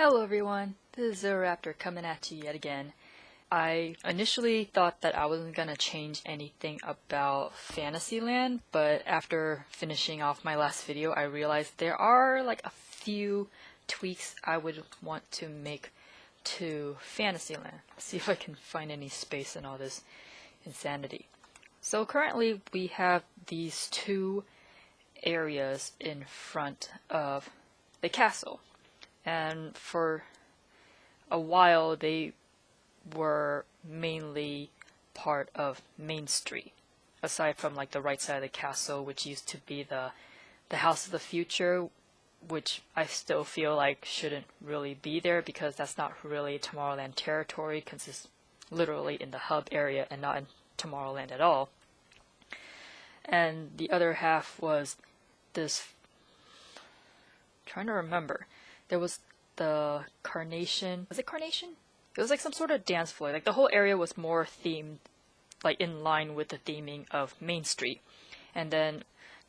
Hello everyone, this is Raptor coming at you yet again. I initially thought that I wasn't going to change anything about Fantasyland, but after finishing off my last video I realized there are like a few tweaks I would want to make to Fantasyland. Let's see if I can find any space in all this insanity. So currently we have these two areas in front of the castle. And for a while they were mainly part of Main Street, aside from like the right side of the castle, which used to be the House of the Future, which I still feel like shouldn't really be there because that's not really Tomorrowland territory, because it's literally in the hub area and not in Tomorrowland at all. And the other half was this, trying to remember, there was the Carnation. Was it Carnation? It was like some sort of dance floor. Like the whole area was more themed, like in line with the theming of Main Street. And then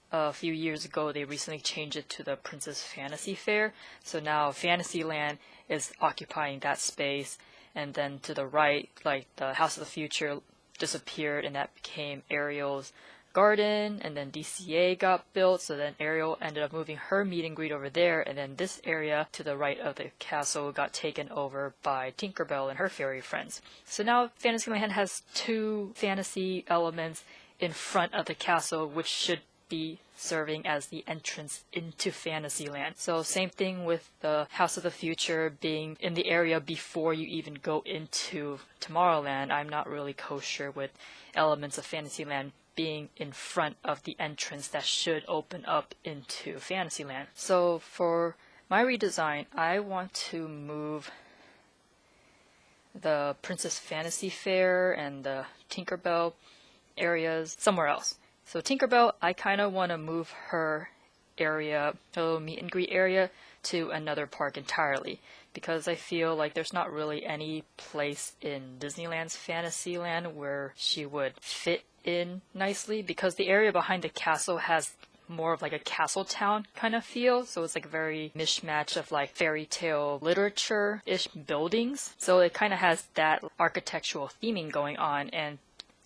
a few years ago, they recently changed it to the Princess Fantasy Fair. So now Fantasyland is occupying that space. And then to the right, like the House of the Future disappeared, and that became Ariel's garden, and then DCA got built, so then Ariel ended up moving her meet and greet over there, and then this area to the right of the castle got taken over by Tinkerbell and her fairy friends. So now Fantasyland has two fantasy elements in front of the castle, which should be serving as the entrance into Fantasyland. So same thing with the House of the Future being in the area before you even go into Tomorrowland. I'm not really kosher with elements of Fantasyland being in front of the entrance that should open up into Fantasyland. So for my redesign, I want to move the Princess Fantasy Fair and the Tinkerbell areas somewhere else. So Tinkerbell, I kind of want to move her area, her little meet and greet area, to another park entirely, because I feel like there's not really any place in Disneyland's Fantasyland where she would fit in nicely, because the area behind the castle has more of like a castle town kind of feel, so it's like a very mishmash of like fairy tale literature-ish buildings, so it kind of has that architectural theming going on, and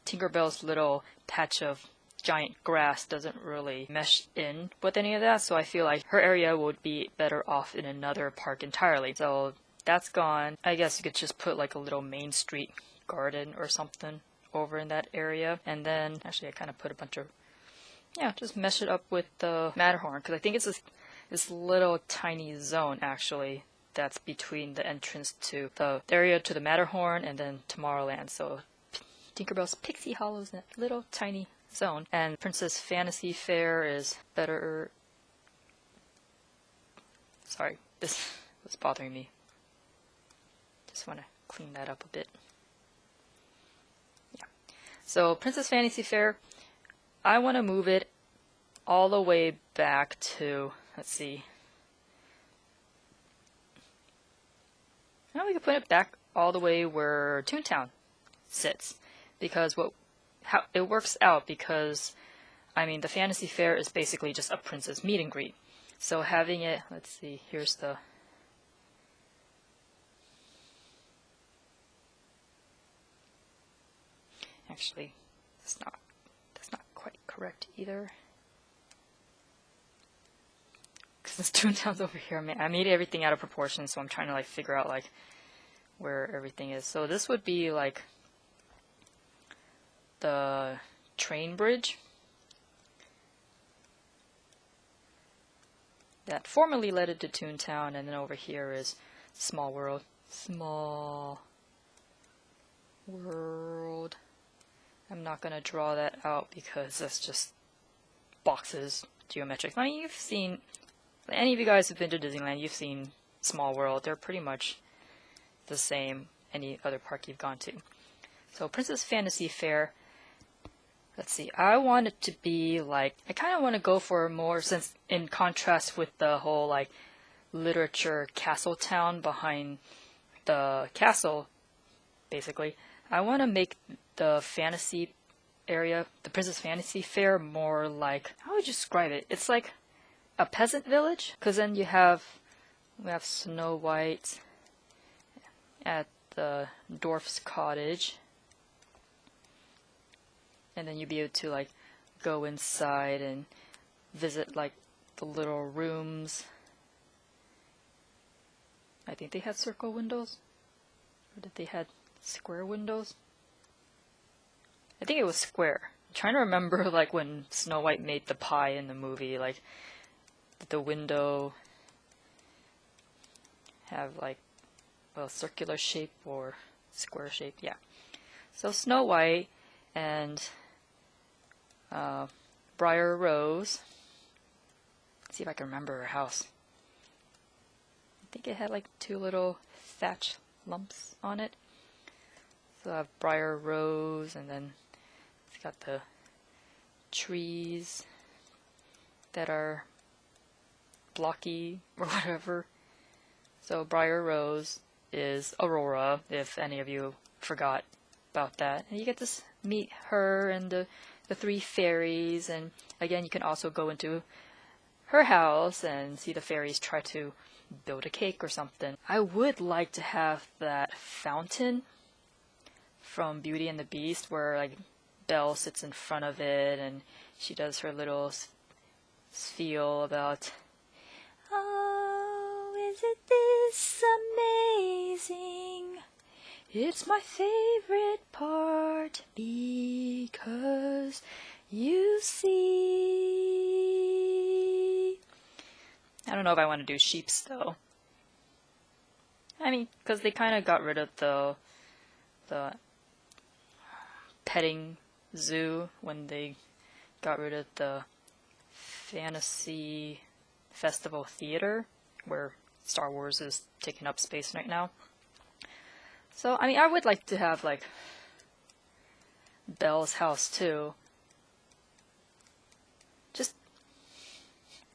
Tinkerbell's little patch of giant grass doesn't really mesh in with any of that, so I feel like her area would be better off in another park entirely. So that's gone. I guess you could just put like a little Main Street garden or something over in that area, and then actually I kind of put a bunch of, just mesh it up with the Matterhorn, because I think it's this little tiny zone actually that's between the entrance to the area to the Matterhorn and then Tomorrowland. So Tinkerbell's Pixie Hollow's in that little tiny zone, and Princess Fantasy Fair is better. Sorry, this was bothering me. Just want to clean that up a bit. So Princess Fantasy Fair, I want to move it all the way back to, let's see. Now we can put it back all the way where Toontown sits, because how it works out, because I mean the Fantasy Fair is basically just a princess meet and greet. So having it, let's see, here's the actually that's not quite correct either, because this Toontown's over here. I made everything out of proportion, so I'm trying to like figure out like where everything is. So this would be like the train bridge that formerly led it to Toontown, and then over here is Small World. Small World. I'm not going to draw that out because that's just boxes, geometric. I mean, you've seen, any of you guys who've been to Disneyland, you've seen Small World. They're pretty much the same any other park you've gone to. So Princess Fantasy Fair, let's see, I want it to be like, I kind of want to go for more, since in contrast with the whole like literature castle town behind the castle, basically, I want to make the fantasy area, the Princess Fantasy Fair, more like, how would you describe it? It's like a peasant village, because then you have We have Snow White at the dwarf's cottage. And then you'll be able to like go inside and visit like the little rooms. I think they had circle windows. Or did they had square windows? I think it was square. I'm trying to remember like when Snow White made the pie in the movie, like did the window have like a circular shape or square shape? Yeah. So Snow White and Briar Rose. Let's see if I can remember her house. I think it had like 2 little thatch lumps on it. So I have Briar Rose, and then it's got the trees that are blocky or whatever. So Briar Rose is Aurora, if any of you forgot about that. And you get to meet her and the 3 fairies, and again you can also go into her house and see the fairies try to build a cake or something. I would like to have that fountain from Beauty and the Beast where like Belle sits in front of it and she does her little spiel about, oh, isn't this amazing? It's my favorite part because you see. I don't know if I want to do sheeps though. I mean, because they kind of got rid of the petting zoo when they got rid of the Fantasy Festival Theater, where Star Wars is taking up space right now. So, I mean, I would like to have, like, Belle's house, too. Just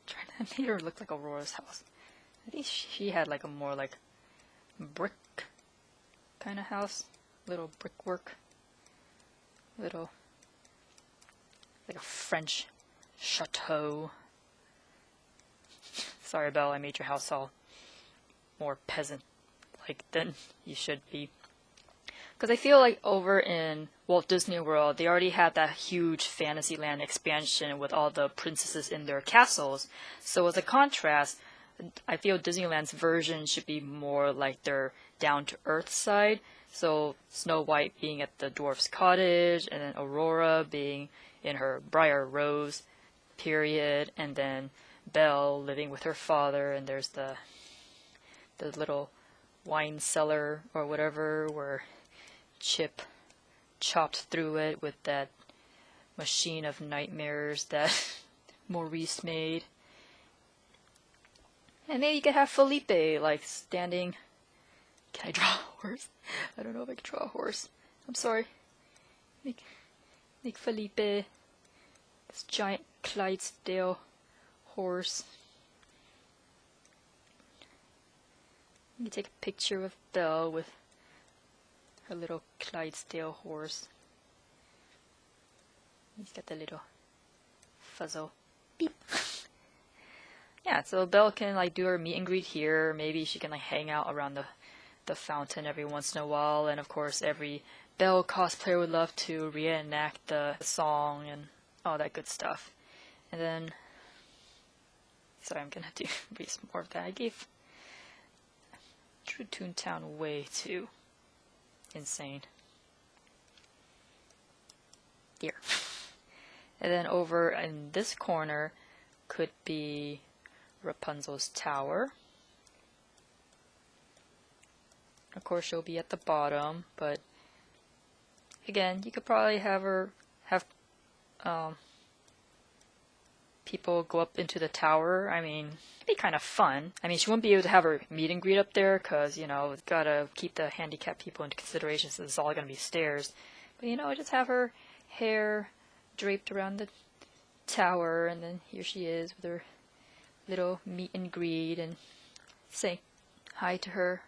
trying to make her look like Aurora's house. I think she had, like, a more, like, brick kind of house. Little brickwork. Little, like a French chateau. Sorry, Belle, I made your house all more peasant-like than you should be. Because I feel like over in Walt Disney World, they already had that huge Fantasyland expansion with all the princesses in their castles. So as a contrast, I feel Disneyland's version should be more like their down-to-earth side. So Snow White being at the dwarf's cottage, and then Aurora being in her Briar Rose period, and then Belle living with her father, and there's the little wine cellar or whatever where Chip chopped through it with that machine of nightmares that Maurice made. And maybe you could have Felipe like standing. Can I draw a horse? I don't know if I can draw a horse. I'm sorry. Make Felipe this giant Clydesdale horse. You can take a picture of Belle with her little Clydesdale horse. He's got the little fuzzle. Beep. Yeah, so Belle can like do her meet and greet here. Maybe she can like hang out around the fountain every once in a while, and of course every Belle cosplayer would love to reenact the song and all that good stuff. And then, sorry, I'm gonna do read some more of that. I gave True Toontown way too insane. Here. And then over in this corner could be Rapunzel's tower. Of course, she'll be at the bottom, but again, you could probably have people go up into the tower. I mean, it'd be kind of fun. I mean, she won't be able to have her meet and greet up there because, you know, gotta keep the handicapped people into consideration, so it's all gonna be stairs. But, you know, just have her hair draped around the tower, and then here she is with her little meet and greet and say hi to her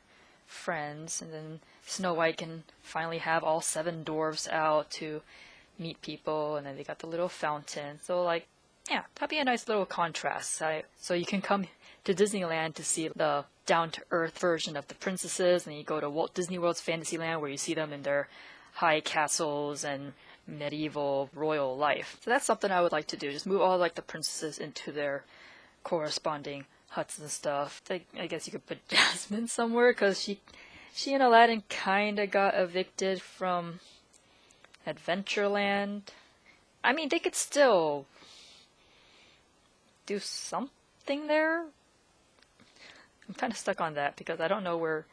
friends, and then Snow White can finally have all 7 dwarves out to meet people, and then they got the little fountain. So like, yeah, that'd be a nice little contrast. So you can come to Disneyland to see the down-to-earth version of the princesses, and you go to Walt Disney World's Fantasyland where you see them in their high castles and medieval royal life. So that's something I would like to do. Just move all like the princesses into their corresponding huts and stuff. I guess you could put Jasmine somewhere because she and Aladdin kind of got evicted from Adventureland. I mean, they could still do something there. I'm kind of stuck on that because I don't know where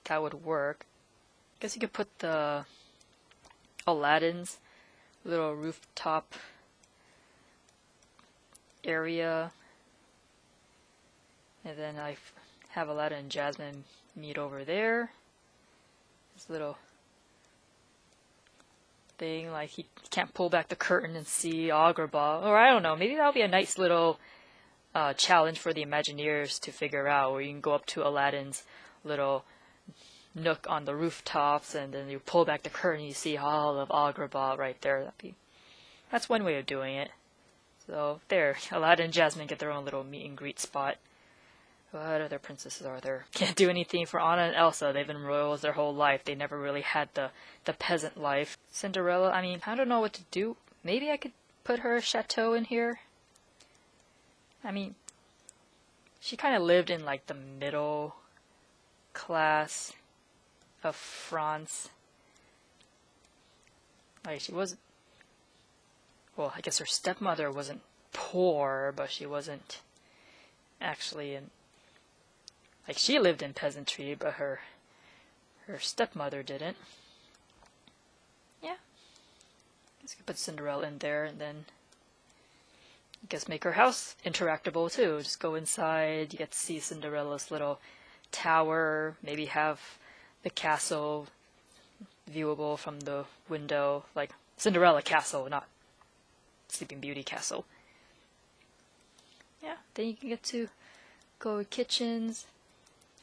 that would work. I guess you could put the Aladdin's little rooftop area, and then I have Aladdin and Jasmine meet over there. This little thing, like he can't pull back the curtain and see Agrabah, or I don't know, maybe that'll be a nice little challenge for the Imagineers to figure out, where you can go up to Aladdin's little nook on the rooftops and then you pull back the curtain and you see all of Agrabah right there. That's one way of doing it. So there, Aladdin and Jasmine get their own little meet and greet spot. What other princesses are there? Can't do anything for Anna and Elsa. They've been royals their whole life. They never really had the peasant life. Cinderella, I mean, I don't know what to do. Maybe I could put her chateau in here. I mean, she kind of lived in like the middle class of France. Like she was, well, I guess her stepmother wasn't poor, but she wasn't actually in, like she lived in peasantry, but her stepmother didn't. Yeah. Let's put Cinderella in there, and then I guess make her house interactable too. Just go inside, you get to see Cinderella's little tower, maybe have the castle viewable from the window, like Cinderella Castle, not Sleeping Beauty Castle. Yeah, then you can get to go to kitchens.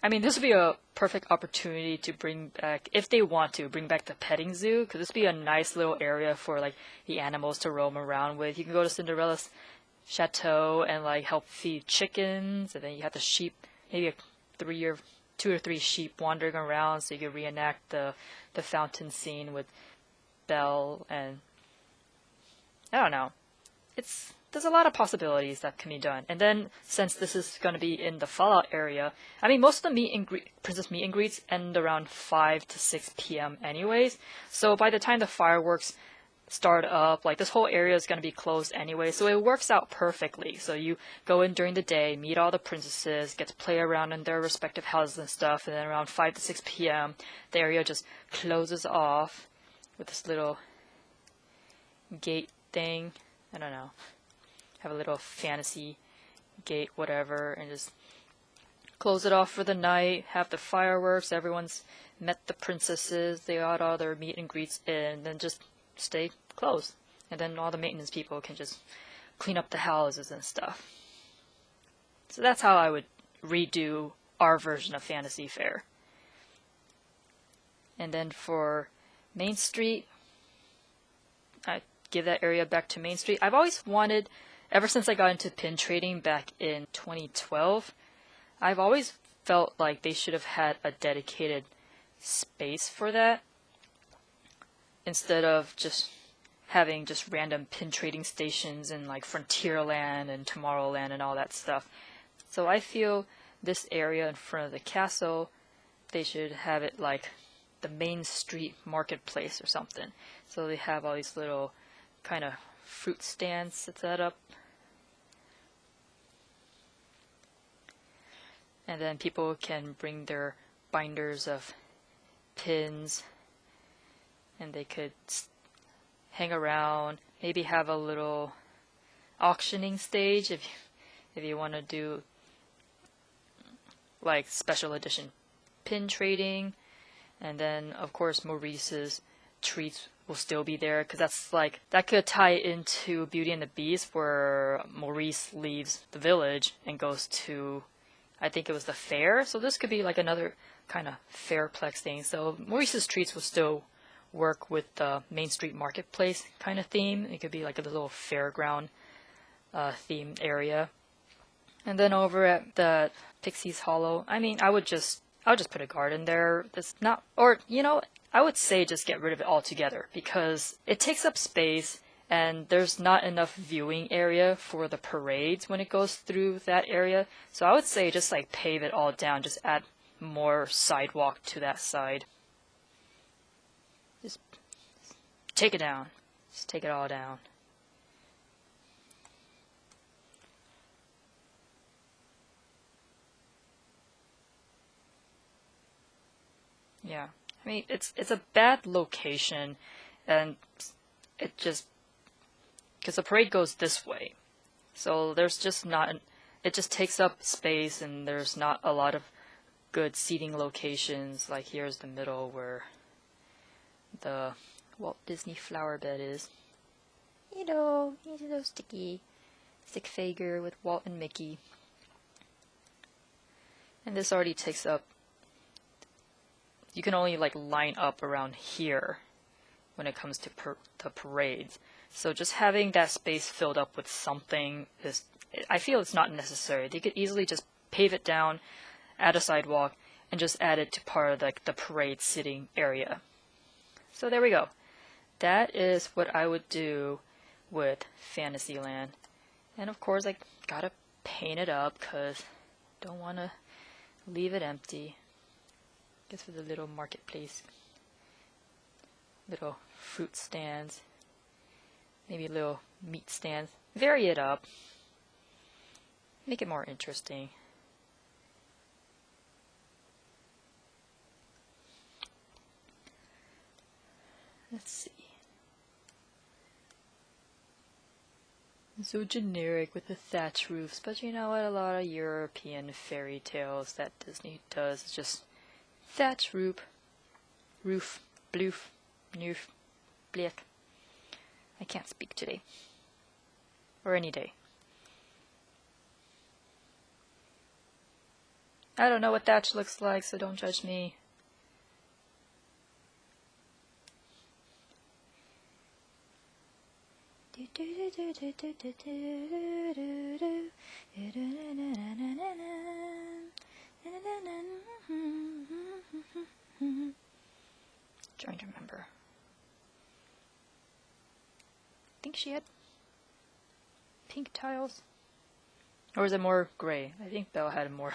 I mean, this would be a perfect opportunity to bring back, if they want to, bring back the petting zoo, because this would be a nice little area for like the animals to roam around with. You can go to Cinderella's chateau and like help feed chickens, and then you have the sheep, maybe two or three sheep wandering around, so you can reenact the fountain scene with Belle, and I don't know. There's a lot of possibilities that can be done. And then, since this is going to be in the Fallout area, I mean, most of the princess meet and greets end around 5 to 6 p.m. anyways. So by the time the fireworks start up, like this whole area is going to be closed anyway. So it works out perfectly. So you go in during the day, meet all the princesses, get to play around in their respective houses and stuff. And then around 5 to 6 p.m., the area just closes off with this little gate thing. I don't know. Have a little fantasy gate, whatever, and just close it off for the night, have the fireworks, everyone's met the princesses, they got all their meet and greets in, and then just stay closed. And then all the maintenance people can just clean up the houses and stuff. So that's how I would redo our version of Fantasy Fair. And then for Main Street, I give that area back to Main Street. I've always wanted, ever since I got into pin trading back in 2012, I've always felt like they should have had a dedicated space for that instead of just having just random pin trading stations in like Frontierland and Tomorrowland and all that stuff. So I feel this area in front of the castle, they should have it like the Main Street marketplace or something. So they have all these little kind of fruit stands set up. And then people can bring their binders of pins and they could hang around, maybe have a little auctioning stage if you want to do like special edition pin trading. And then of course Maurice's treats will still be there, because that's like, that could tie into Beauty and the Beast, where Maurice leaves the village and goes to, I think it was the fair. So this could be like another kind of fairplex thing. So Maurice's treats will still work with the Main Street Marketplace kind of theme. It could be like a little fairground themed area. And then over at the Pixie's Hollow, I mean, I'll just put a garden there. It's not, or I would say just get rid of it altogether because it takes up space and there's not enough viewing area for the parades when it goes through that area. So I would say just like pave it all down, just add more sidewalk to that side. Just take it down. Just take it all down. Yeah, I mean it's a bad location, and it just because the parade goes this way, so there's just not it just takes up space, and there's not a lot of good seating locations. Like here's the middle where the Walt Disney flower bed is. He's a little stick figure with Walt and Mickey, and this already takes up. You can only like line up around here when it comes to the parades. So just having that space filled up with something is, I feel it's not necessary. They could easily just pave it down, add a sidewalk, and just add it to part of like the parade sitting area. So there we go. That is what I would do with Fantasyland. And of course I gotta paint it up because don't want to leave it empty. Guess for the little marketplace, little fruit stands, maybe little meat stands. Vary it up, make it more interesting. Let's see. So generic with the thatch roofs, but you know what? A lot of European fairy tales that Disney does is just thatch roof, bloof, noof, bleef. I can't speak today. Or any day. I don't know what thatch looks like, so don't judge me. Trying to remember. I think she had pink tiles. Or is it more gray? I think Belle had more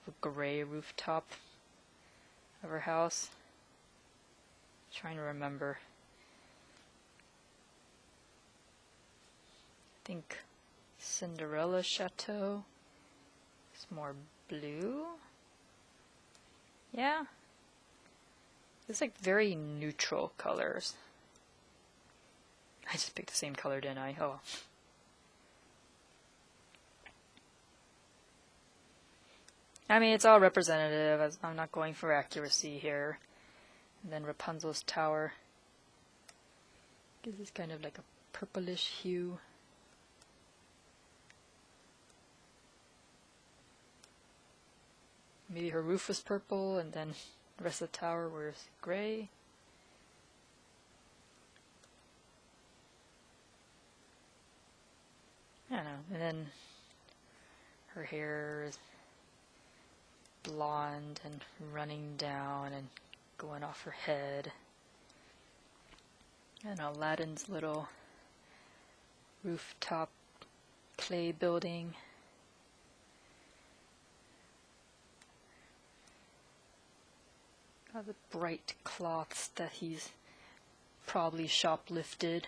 of a gray rooftop of her house. Trying to remember. I think Cinderella's chateau is more blue. Yeah. It's like very neutral colors. I just picked the same color, didn't I? Oh. I mean, it's all representative. I'm not going for accuracy here. And then Rapunzel's tower gives this kind of like a purplish hue. Maybe her roof was purple, and then the rest of the tower was gray. I don't know. And then her hair is blonde and running down and going off her head. And Aladdin's little rooftop clay building. All the bright cloths that he's probably shoplifted.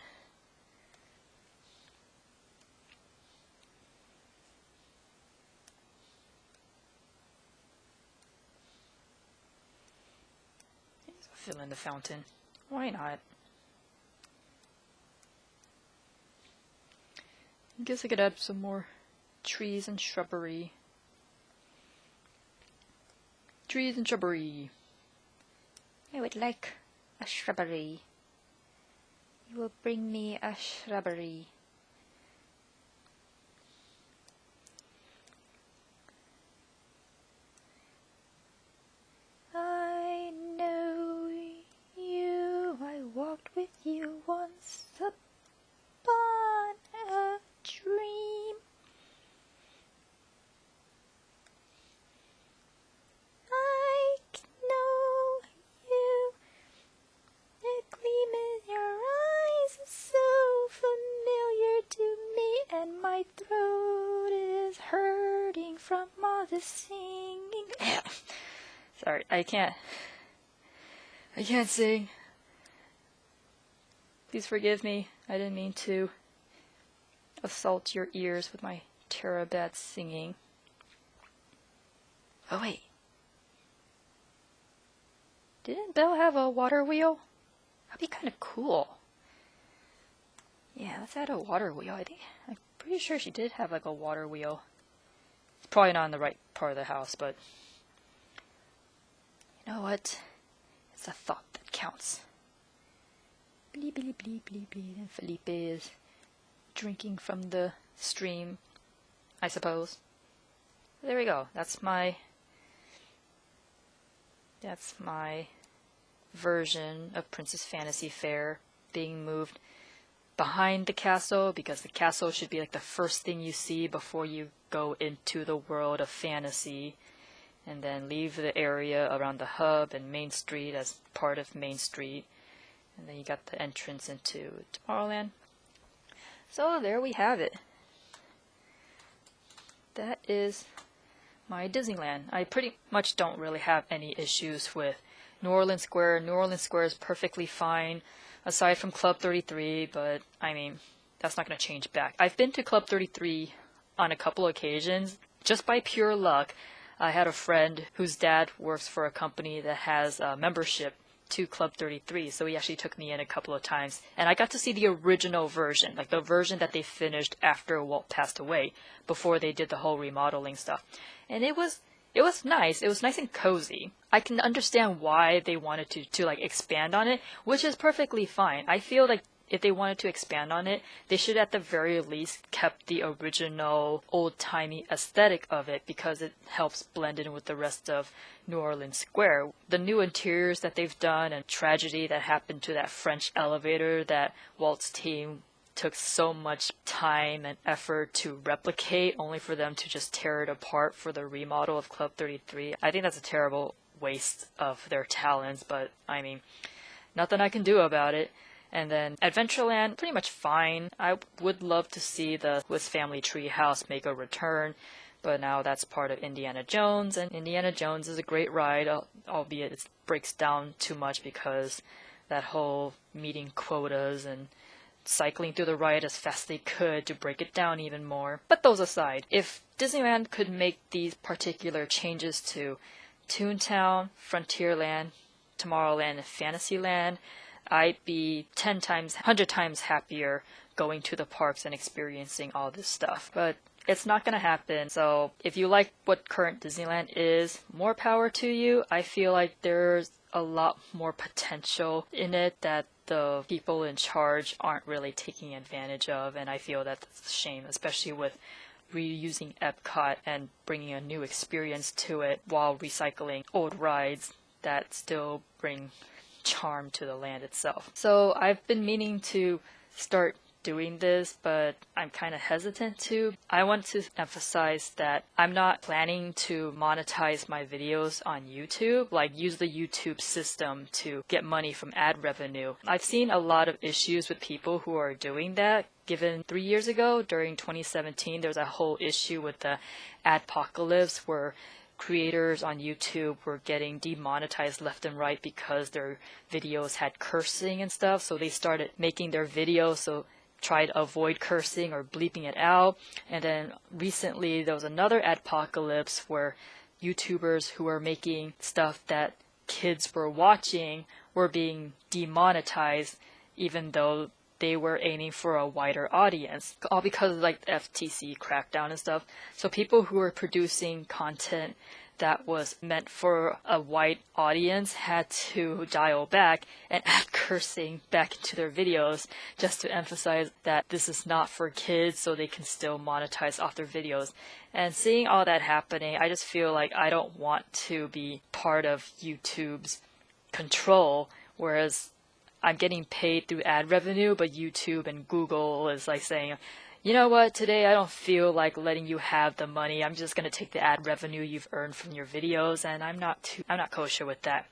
Fill in the fountain. Why not? I guess I could add some more trees and shrubbery. Trees and shrubbery. I would like a shrubbery. You will bring me a shrubbery. I know you. I walked with you once upon a dream. this singing. Sorry, I can't sing. Please forgive me. I didn't mean to assault your ears with my bad singing. Oh wait. Didn't Belle have a water wheel? That'd be kind of cool. Yeah, let's add a water wheel. I'm pretty sure she did have like a water wheel. It's probably not in the right part of the house, but you know what? It's a thought that counts. Bleep, bleep, bleep, bleep, bleep. And Felipe is drinking from the stream, I suppose. There we go. That's my version of Princess Fantasy Fair being moved behind the castle, because the castle should be like the first thing you see before you go into the world of fantasy, and then leave the area around the hub and Main Street as part of Main Street, and then you got the entrance into Tomorrowland. So there we have it. That is my Disneyland. I pretty much don't really have any issues with New Orleans Square. New Orleans Square is perfectly fine, aside from Club 33, but I mean, that's not going to change back. I've been to Club 33 on a couple occasions. Just by pure luck, I had a friend whose dad works for a company that has a membership to Club 33, so he actually took me in a couple of times, and I got to see the original version, like the version that they finished after Walt passed away, before they did the whole remodeling stuff. And it was nice. It was nice and cozy. I can understand why they wanted to like expand on it, which is perfectly fine. I feel like if they wanted to expand on it, they should at the very least kept the original old-timey aesthetic of it, because it helps blend in with the rest of New Orleans Square. The new interiors that they've done, and tragedy that happened to that French elevator that Walt's team took so much time and effort to replicate, only for them to just tear it apart for the remodel of Club 33. I think that's a terrible waste of their talents, but I mean, nothing I can do about it. And then Adventureland, pretty much fine. I would love to see the Swiss Family Treehouse make a return, but now that's part of Indiana Jones, and Indiana Jones is a great ride, albeit it breaks down too much because that whole meeting quotas and cycling through the ride as fast as they could to break it down even more. But those aside, if Disneyland could make these particular changes to Toontown, Frontierland, Tomorrowland, and Fantasyland, I'd be 10 times, 100 times happier going to the parks and experiencing all this stuff. But it's not going to happen. So if you like what current Disneyland is, more power to you. I feel like there's a lot more potential in it that the people in charge aren't really taking advantage of, and I feel that's a shame, especially with reusing Epcot and bringing a new experience to it while recycling old rides that still bring charm to the land itself. So I've been meaning to start doing this, but I'm kind of hesitant to. I want to emphasize that I'm not planning to monetize my videos on YouTube, like use the YouTube system to get money from ad revenue. I've seen a lot of issues with people who are doing that. Given 3 years ago, during 2017, there was a whole issue with the adpocalypse where creators on YouTube were getting demonetized left and right because their videos had cursing and stuff, so they started making their videos so try to avoid cursing or bleeping it out. And then recently there was another adpocalypse where YouTubers who were making stuff that kids were watching were being demonetized even though they were aiming for a wider audience, all because of like the FTC crackdown and stuff. So people who were producing content that was meant for a wide audience had to dial back and add cursing back into their videos just to emphasize that this is not for kids, so they can still monetize off their videos. And seeing all that happening, I just feel like I don't want to be part of YouTube's control, whereas I'm getting paid through ad revenue, but YouTube and Google is like saying, you know what, today I don't feel like letting you have the money. I'm just going to take the ad revenue you've earned from your videos, and I'm not kosher with that.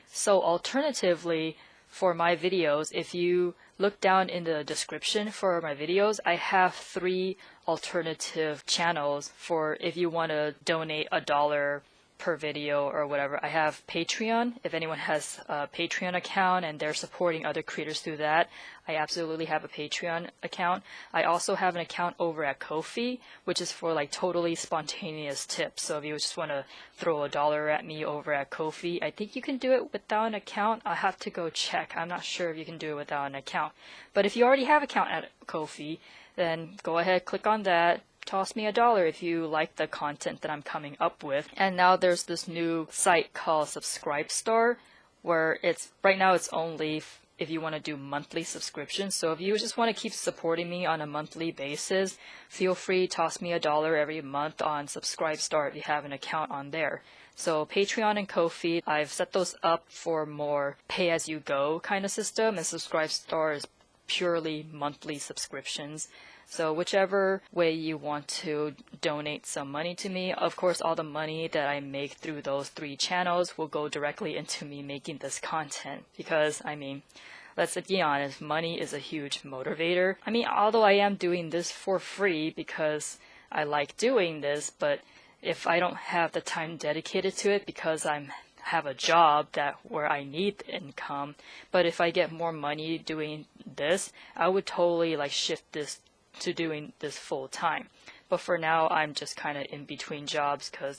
So alternatively, for my videos, if you look down in the description for my videos, I have 3 alternative channels for if you want to donate $1 per video or whatever. I have Patreon. If anyone has a Patreon account and they're supporting other creators through that, I absolutely have a Patreon account. I also have an account over at Ko-fi, which is for like totally spontaneous tips. So if you just want to throw $1 at me over at Ko-fi, I think you can do it without an account. I'll have to go check. I'm not sure if you can do it without an account. But if you already have an account at Ko-fi, then go ahead, click on that. Toss me $1 if you like the content that I'm coming up with. And now there's this new site called Subscribestar, where right now it's only if you want to do monthly subscriptions. So if you just want to keep supporting me on a monthly basis, feel free to toss me $1 every month on Subscribestar if you have an account on there. So Patreon and Ko-fi, I've set those up for more pay-as-you-go kind of system, and Subscribestar is purely monthly subscriptions. So whichever way you want to donate some money to me, of course all the money that I make through those 3 channels will go directly into me making this content. Because, I mean, let's be honest, money is a huge motivator. I mean, although I am doing this for free because I like doing this, but if I don't have the time dedicated to it because I have a job where I need the income, but if I get more money doing this, I would totally like shift this to doing this full time. But for now, I'm just kind of in between jobs because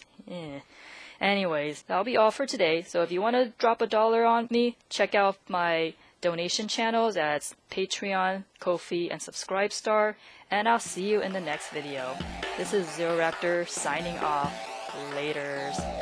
Anyways, that'll be all for today. So if you want to drop $1 on me, check out my donation channels at Patreon, Ko-fi, and Subscribestar, and I'll see you in the next video. This is Zero Raptor signing off. Laters.